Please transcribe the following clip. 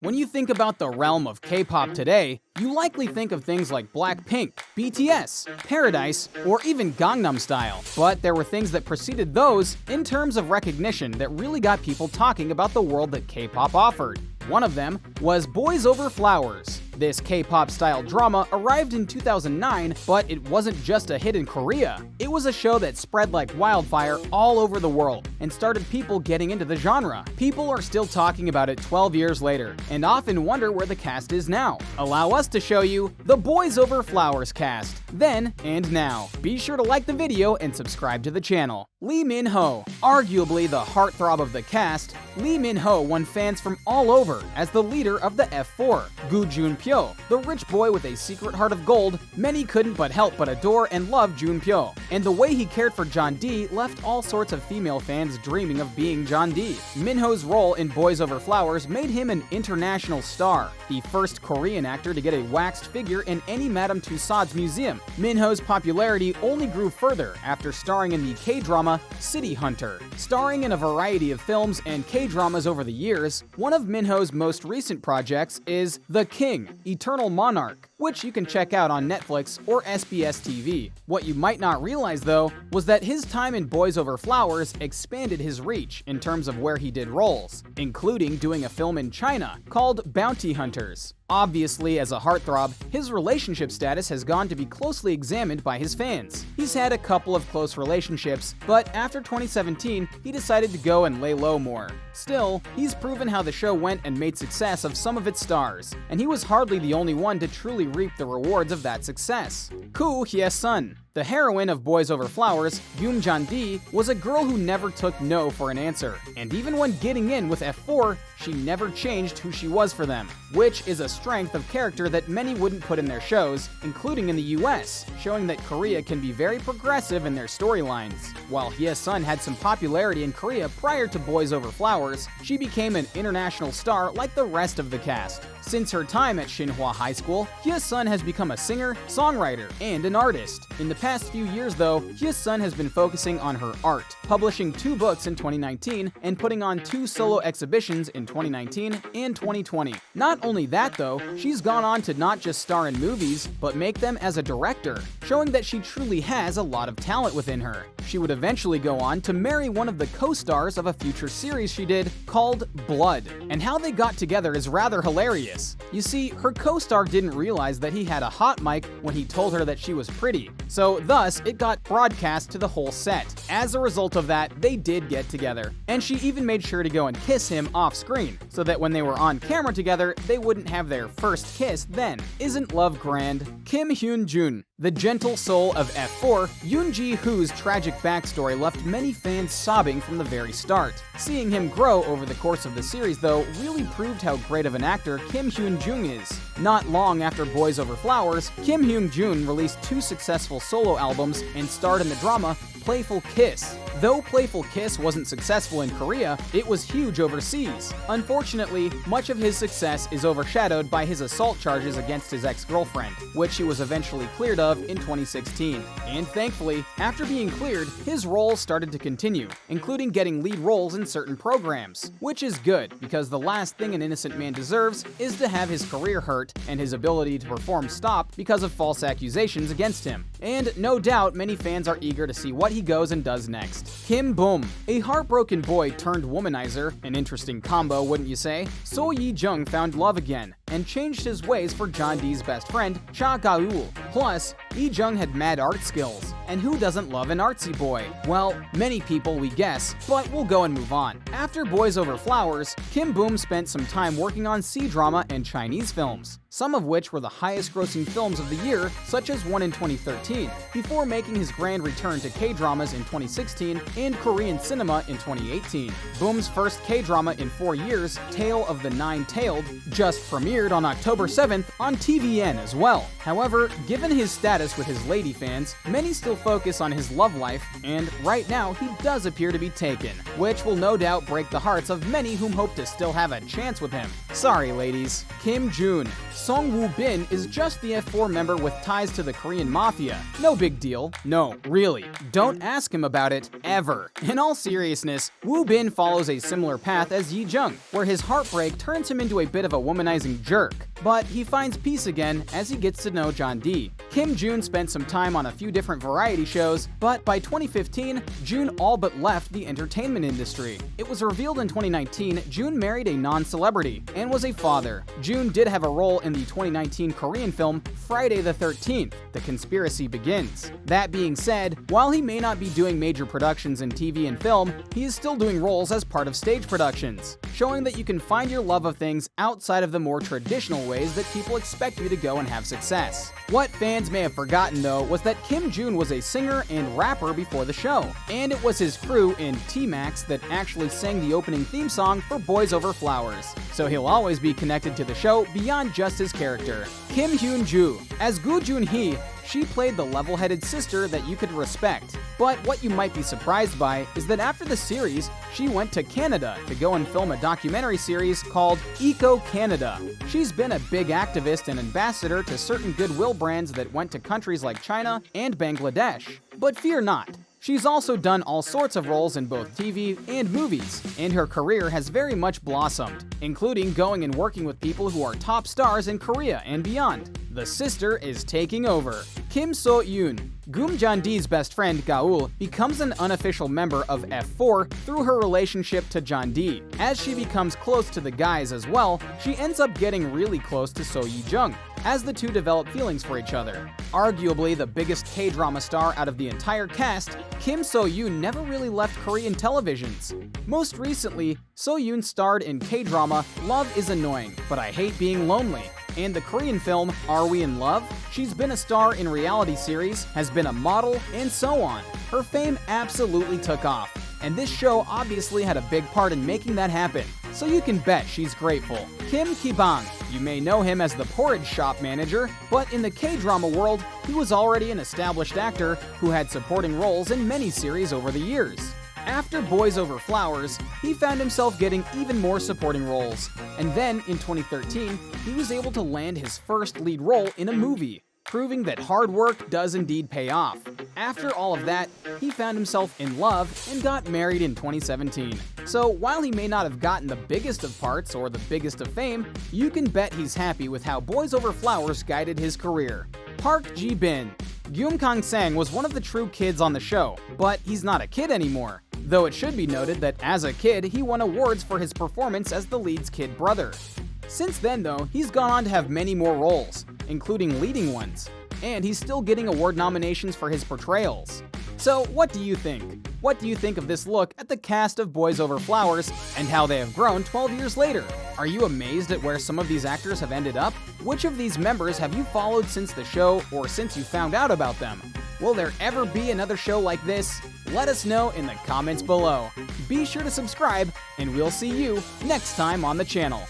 When you think about the realm of K-pop today, you likely think of things like Blackpink, BTS, Paradise, or even Gangnam Style. But there were things that preceded those in terms of recognition that really got people talking about the world that K-pop offered. One of them was Boys Over Flowers. This K-pop style drama arrived in 2009, but it wasn't just a hit in Korea. It was a show that spread like wildfire all over the world and started people getting into the genre. People are still talking about it 12 years later and often wonder where the cast is now. Allow us to show you the Boys Over Flowers cast, then and now. Be sure to like the video and subscribe to the channel. Lee Min-ho. Arguably the heartthrob of the cast, Lee Min-ho won fans from all over as the leader of the F4. Gu Junpyo, the rich boy with a secret heart of gold, many couldn't but help but adore and love Junpyo. And the way he cared for Jeondae left all sorts of female fans dreaming of being Jeondae. Min-ho's role in Boys Over Flowers made him an international star, the first Korean actor to get a waxed figure in any Madame Tussauds museum. Min-ho's popularity only grew further after starring in the K-drama City Hunter. Starring in a variety of films and K-dramas over the years, one of Min-ho's most recent projects is The King, Eternal Monarch, which you can check out on Netflix or SBS TV. What you might not realize, though, was that his time in Boys Over Flowers expanded his reach in terms of where he did roles, including doing a film in China called Bounty Hunters. Obviously, as a heartthrob, his relationship status has gone to be closely examined by his fans. He's had a couple of close relationships, but after 2017, he decided to go and lay low more. Still, he's proven how the show went and made success of some of its stars, and he was hardly the only one to truly reap the rewards of that success. Koo Hye-sun. The heroine of Boys Over Flowers, Yoon Jeondae, was a girl who never took no for an answer, and even when getting in with F4, she never changed who she was for them, which is a strength of character that many wouldn't put in their shows, including in the US, showing that Korea can be very progressive in their storylines. While Hye-sun had some popularity in Korea prior to Boys Over Flowers, she became an international star like the rest of the cast. Since her time at Shinhwa High School, Hye-sun has become a singer, songwriter, and an artist. In the past few years, though, Hye-sun has been focusing on her art, publishing 2 books in 2019 and putting on 2 solo exhibitions in 2019 and 2020. Not only that, though, she's gone on to not just star in movies, but make them as a director, showing that she truly has a lot of talent within her. She would eventually go on to marry one of the co-stars of a future series she did called Blood, and how they got together is rather hilarious. You see, her co-star didn't realize that he had a hot mic when he told her that she was pretty, so thus it got broadcast to the whole set. As a result of that, they did get together, and she even made sure to go and kiss him off screen, so that when they were on camera together, they wouldn't have their first kiss then. Isn't love grand? Kim Hyun-jun. The gentle soul of F4, Yoon Ji-hoo's tragic backstory left many fans sobbing from the very start. Seeing him grow over the course of the series, though, really proved how great of an actor Kim Hyun-jun is. Not long after Boys Over Flowers, Kim Hyun-jun released 2 successful solo albums and starred in the drama Playful Kiss. Though Playful Kiss wasn't successful in Korea, it was huge overseas. Unfortunately, much of his success is overshadowed by his assault charges against his ex-girlfriend, which he was eventually cleared of in 2016. And thankfully, after being cleared, his roles started to continue, including getting lead roles in certain programs, which is good, because the last thing an innocent man deserves is to have his career hurt and his ability to perform stopped because of false accusations against him. And no doubt, many fans are eager to see what he goes and does next. Kim Bum. A heartbroken boy turned womanizer, an interesting combo, wouldn't you say? So Yi-jung found love again, and changed his ways for Jeondae's best friend, Cha Ga-eul. Plus, Yi-jung had mad art skills, and who doesn't love an artsy boy? Well, many people, we guess, but we'll go and move on. After Boys Over Flowers, Kim Bum spent some time working on C-drama and Chinese films, some of which were the highest-grossing films of the year, such as one in 2013, before making his grand return to K-dramas in 2016 and Korean cinema in 2018. Bum's first K-drama in 4 years, Tale of the Nine-Tailed, just premiered premiered on October 7th on TVN as well. However, given his status with his lady fans, many still focus on his love life, and right now he does appear to be taken, which will no doubt break the hearts of many whom hope to still have a chance with him. Sorry, ladies. Kim Jun. Song Woo Bin is just the F4 member with ties to the Korean mafia. No big deal. No, really. Don't ask him about it, ever. In all seriousness, Woo Bin follows a similar path as Yi Jung, where his heartbreak turns him into a bit of a womanizing jerk. But he finds peace again as he gets to know John D. Kim Jun spent some time on a few different variety shows, but by 2015, Jun all but left the entertainment industry. It was revealed in 2019 Jun married a non-celebrity and was a father. Jun did have a role in the 2019 Korean film Friday the 13th, The Conspiracy Begins. That being said, while he may not be doing major productions in TV and film, he is still doing roles as part of stage productions, showing that you can find your love of things outside of the more traditional ways that people expect you to go and have success. What fans may have forgotten though was that Kim Jun was a singer and rapper before the show, and it was his crew in T-Max that actually sang the opening theme song for Boys Over Flowers, so he'll always be connected to the show beyond just his character. Kim Hyun Ju. As Gu Jun Hee, she played the level-headed sister that you could respect. But what you might be surprised by is that after the series, she went to Canada to go and film a documentary series called Eco Canada. She's been a big activist and ambassador to certain goodwill brands that went to countries like China and Bangladesh. But fear not. She's also done all sorts of roles in both TV and movies, and her career has very much blossomed, including going and working with people who are top stars in Korea and beyond. The sister is taking over. Kim So-yoon. Goom Jan-dee's best friend, Gaul, becomes an unofficial member of F4 through her relationship to Jan-dee. As she becomes close to the guys as well, she ends up getting really close to So Yi-jung, as the two develop feelings for each other. Arguably the biggest K-drama star out of the entire cast, Kim So-yoon never really left Korean televisions. Most recently, So-yoon starred in K-drama Love is Annoying, But I Hate Being Lonely, and the Korean film Are We in Love? She's been a star in reality series, has been a model, and so on. Her fame absolutely took off, and this show obviously had a big part in making that happen, so you can bet she's grateful. Kim Ki-bang. You may know him as the porridge shop manager, but in the K-drama world, he was already an established actor who had supporting roles in many series over the years. After Boys Over Flowers, he found himself getting even more supporting roles, and then in 2013, he was able to land his first lead role in a movie, proving that hard work does indeed pay off. After all of that, he found himself in love and got married in 2017. So while he may not have gotten the biggest of parts or the biggest of fame, you can bet he's happy with how Boys Over Flowers guided his career. Park Ji-bin. Gyum Kang-sang was one of the true kids on the show, but he's not a kid anymore. Though it should be noted that as a kid, he won awards for his performance as the lead's kid brother. Since then though, he's gone on to have many more roles, including leading ones, and he's still getting award nominations for his portrayals. So what do you think? What do you think of this look at the cast of Boys Over Flowers and how they have grown 12 years later? Are you amazed at where some of these actors have ended up? Which of these members have you followed since the show or since you found out about them? Will there ever be another show like this? Let us know in the comments below. Be sure to subscribe, and we'll see you next time on the channel.